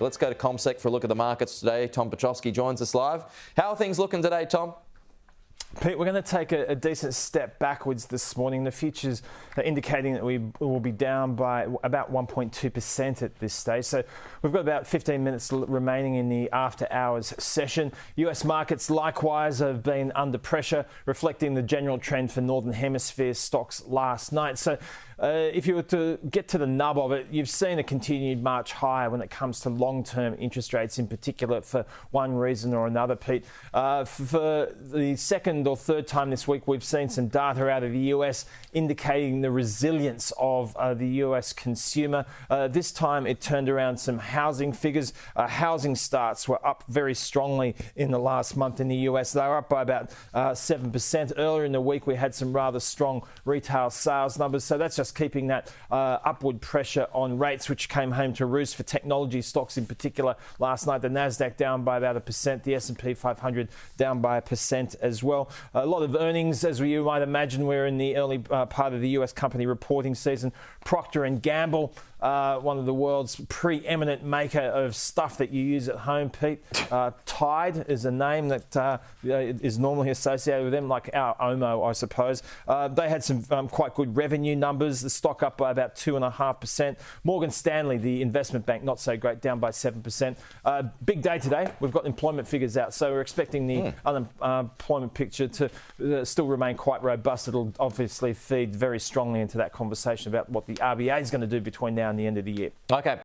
Let's go to CommSec for a look at the markets today. Tom Piotrowski joins us live. How are things looking today, Tom? Pete, we're going to take a decent step backwards this morning. The futures are indicating that we will be down by about 1.2% at this stage. So we've got about 15 minutes remaining in the after-hours session. US markets likewise have been under pressure, reflecting the general trend for Northern Hemisphere stocks last night. So if you were to get to the nub of it, you've seen a continued march higher when it comes to long-term interest rates, in particular for one reason or another, Pete. For the second or third time this week, we've seen some data out of the US indicating the resilience of the US consumer. This time it turned around some housing figures. Housing starts were up very strongly in the last month in the US. They were up by about 7%. Earlier in the week, we had some rather strong retail sales numbers. So that's just keeping that upward pressure on rates, which came home to roost for technology stocks in particular last night. The Nasdaq down by about 1%, the S&P 500 down by 1% as well. A lot of earnings, as you might imagine. We're in the early part of the US company reporting season. Proctor and Gamble, one of the world's preeminent maker of stuff that you use at home, Pete. Tide is a name that is normally associated with them, like our Omo, I suppose. They had some quite good revenue numbers. The stock up by about 2.5%. Morgan Stanley, the investment bank, not so great, down by 7%. Big day today. We've got employment figures out, so we're expecting the unemployment picture to still remain quite robust. It'll obviously feed very strongly into that conversation about what the RBA is going to do between now and the end of the year. Okay.